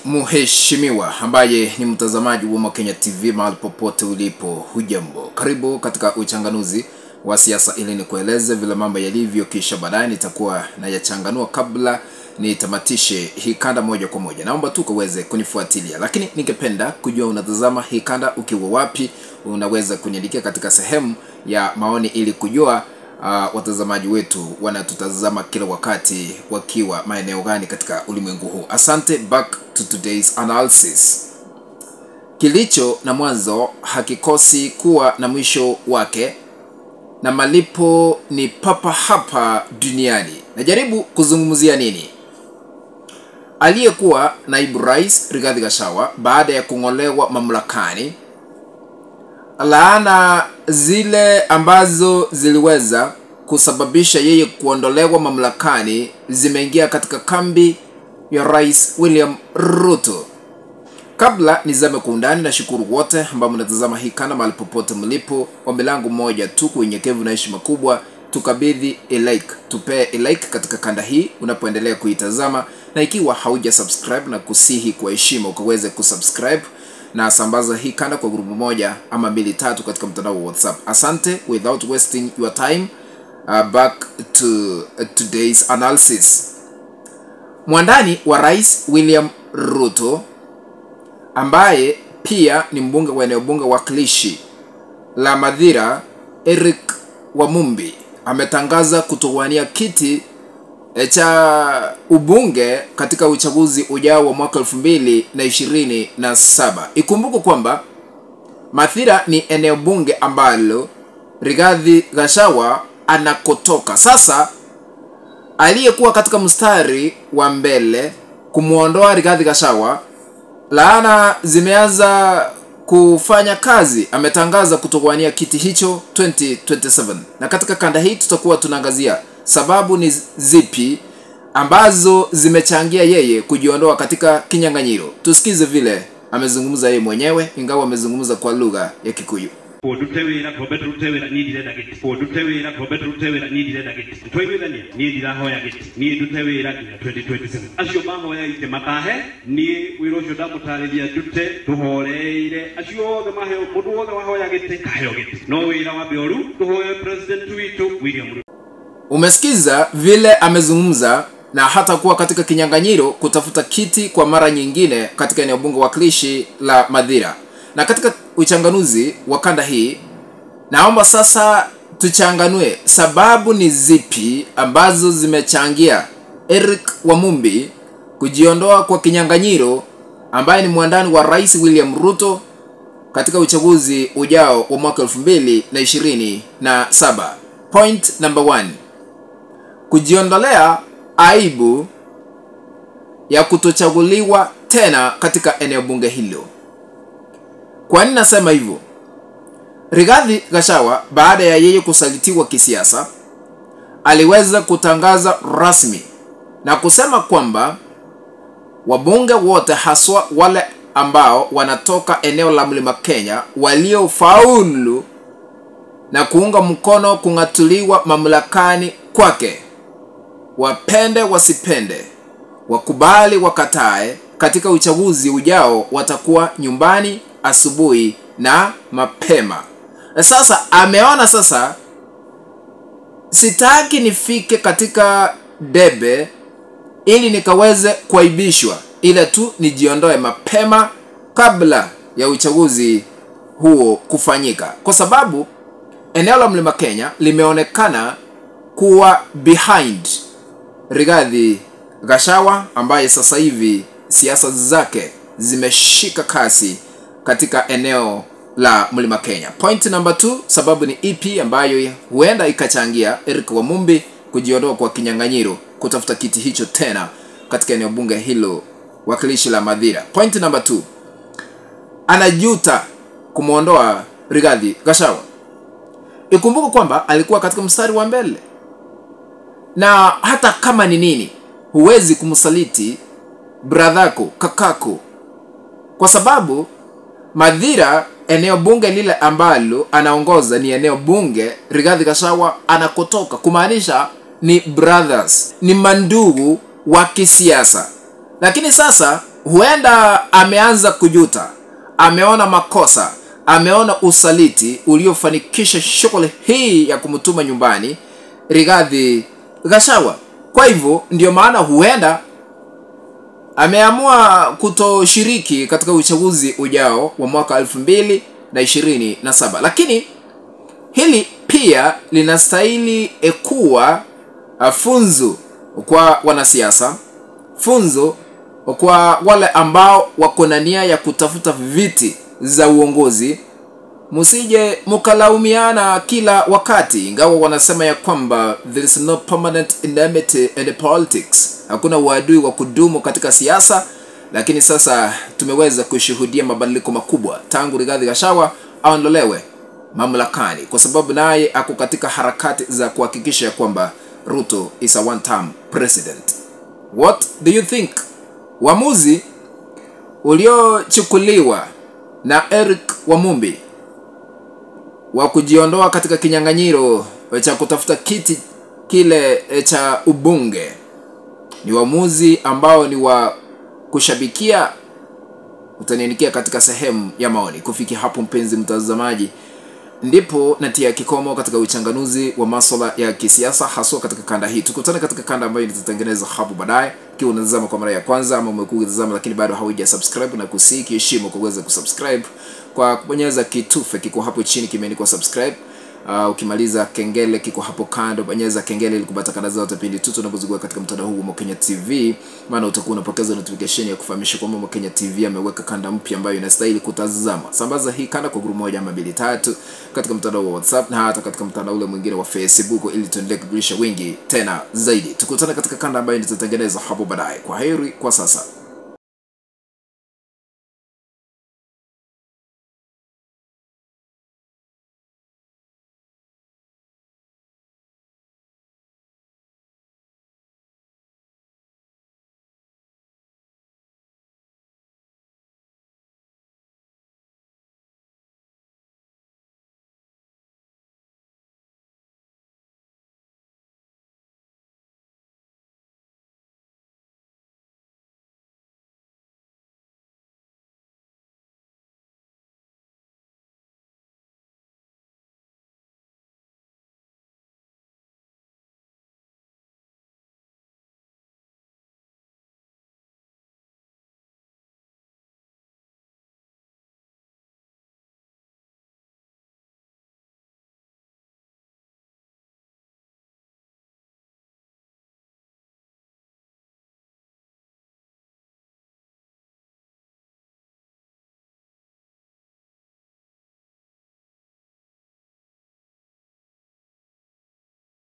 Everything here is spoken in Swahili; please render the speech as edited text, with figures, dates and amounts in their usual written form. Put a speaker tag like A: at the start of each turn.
A: Mheshimiwa ambaye ni mtazamaji wa Kenya TV mahali popote ulipo, hujambo. Karibu katika uchanganuzi wa siasa ili nikueleze vile mambo yalivyo, kisha baadaye nitakuwa na yachanganua kabla nitamatishe hii kanda moja kwa moja. Naomba tu uweze kunifuatilia, lakini ningependa kujua unatazama hii kanda ukiwa wapi. Unaweza kuniandikia katika sehemu ya maoni ili kujua watazamaji wetu wanatutazama kila wakati wakiwa maeneo gani katika ulimwengu huu. Asante. Back to today's analysis. Kilicho na mwanzo hakikosi kuwa na mwisho wake, na malipo ni papa hapa duniani. Najaribu kuzungumzia nini? Aliyekuwa naibu rais Rigathi Gachagua baada ya kungolewa mamlakani, laana zile ambazo ziliweza kusababisha yeye kuondolewa mamlakani zimeingia katika kambi ya Rais William Ruto. Kabla nizame kwa undani, na shukuru wote ambao mnatazama hii kanda mahali popote mlipo. Ombi langu moja tu kwa unyenyekevu na heshima kubwa, tukabidhi like, tupe like katika kanda hii unapoendelea kuitazama, na ikiwa hauja subscribe na kusihi kwa heshima ukaweze kusubscribe na sambaza hii kanda kwa grupu moja ama mbili tatu katika mtandao wa WhatsApp. Asante. Without wasting your time, back to today's analysis. Mwandani wa Rais William Ruto ambaye pia ni mbunge wa eneo bunge wakilishi la Mathira, Eric Wamumbi, ametangaza kutowania kiti cha ubunge katika uchaguzi ujao wa mwaka 2027. Ikumbuke kwamba Mathira ni eneo bunge ambalo Rigathi Gachagua anakotoka. Sasa aliyekuwa katika mstari wa mbele kumuondoa Rigathi Gachagua, laana zimeanza kufanya kazi. Ametangaza kutowania kiti hicho 2027, na katika kanda hii tutakuwa tunaangazia sababu ni zipi ambazo zimechangia yeye kujiondoa katika kinyang'anyiro. Tusikize vile amezungumza yeye mwenyewe, ingawa amezungumza kwa lugha ya Kikuyu. Umesikiza vile amezungumza, na hata kuwa katika kinyang'anyiro kutafuta kiti kwa mara nyingine katika eneo bunge wakilishi la Mathira. Na katika uchanganuzi wa kanda hii, naomba sasa tuchanganue sababu ni zipi ambazo zimechangia Eric Wamumbi kujiondoa kwa kinyang'anyiro, ambaye ni mwandani wa Rais William Ruto katika uchaguzi ujao wa mwaka 2027. Point number 1. Kujiondolea aibu ya kutochaguliwa tena katika eneo bunge hilo. Kwa nini nasema hivyo? Rigathi Gachagua baada ya yeye kusalitiwa kisiasa, aliweza kutangaza rasmi na kusema kwamba wabunge wote, haswa wale ambao wanatoka eneo la Mlima Kenya, waliofaulu na kuunga mkono kung'atuliwa mamlakani kwake, wapende wasipende, wakubali wakatae, katika uchaguzi ujao watakuwa nyumbani asubuhi na mapema. Sasa ameona sasa, sitaki nifike katika debe ili nikaweze kuaibishwa, ila tu nijiondoe mapema kabla ya uchaguzi huo kufanyika, kwa sababu eneo la Mlima Kenya limeonekana kuwa behind Rigathi Gachagua, ambaye sasa hivi siasa zake zimeshika kasi katika eneo la Mlima Kenya. Point number 2, sababu ni ipi ambayo huenda ikachangia Eric Wamumbi kujiondoa kwa kinyang'anyiro kutafuta kiti hicho tena katika eneo bunge hilo wakilishi la Mathira? Point number 2, anajuta kumuondoa Rigathi Gachagua. Ikumbuke kwamba alikuwa katika mstari wa mbele, na hata kama ni nini, huwezi kumsaliti bradhako, kakako, kwa sababu Mathira, eneo bunge lile ambalo anaongoza, ni eneo bunge Rigathi Gachagua anakotoka, kumaanisha ni brothers, ni mandugu wa kisiasa. Lakini sasa huenda ameanza kujuta, ameona makosa, ameona usaliti uliofanikisha shughuli hii ya kumtuma nyumbani Rigathi Gachagua. Kwa hivyo ndio maana huenda ameamua kutoshiriki katika uchaguzi ujao wa mwaka 2027. Lakini hili pia linastahili kuwa funzo kwa wanasiasa, funzo kwa wale ambao wako na nia ya kutafuta viti za uongozi. Msije mkalaumiana kila wakati, ingawa wanasema ya kwamba there is no permanent enmity in politics, hakuna uadui wa kudumu katika siasa. Lakini sasa tumeweza kushuhudia mabadiliko makubwa tangu Rigathi Gachagua aondolewe mamlakani, kwa sababu naye ako katika harakati za kuhakikisha kwamba Ruto is a one term president. What do you think? Uamuzi uliochukuliwa na Eric Wamumbi wa kujiondoa katika kinyang'anyiro cha kutafuta kiti kile cha ubunge ni uamuzi ambao ni wa kushabikia. Utaniandikia katika sehemu ya maoni. Kufikia hapo, mpenzi mtazamaji, ndipo natia kikomo katika uchanganuzi wa masuala ya kisiasa haswa katika kanda hii. Tukutane katika kanda ambayo nitatengeneza hapo baadaye. Ikiwa unatazama kwa mara ya kwanza ama umekuwa ukitazama lakini bado hauja subscribe, na kusiki heshima kwa kuweza kusubscribe kwa kubonyeza kitufe kiko hapo chini kimeandikwa subscribe. Ukimaliza kengele kiko hapo kando, bonyeza kengele ili kupata kanda zote pindi tu tunapozungua katika mtandao huu wa Mokenya TV, maana utakuwa unapokeza notification ya kufahamisha kwamba Mokenya TV ameweka kanda mpya ambayo inastahili kutazama. Sambaza hii kanda kwa group moja ama 2 3 katika mtandao wa WhatsApp na hata katika mtandao ule mwingine wa Facebook ili tuendelee kujulisha wengi tena zaidi. Tukutane katika kanda ambayo nitatengeneza hapo baadaye. Kwa heri kwa sasa.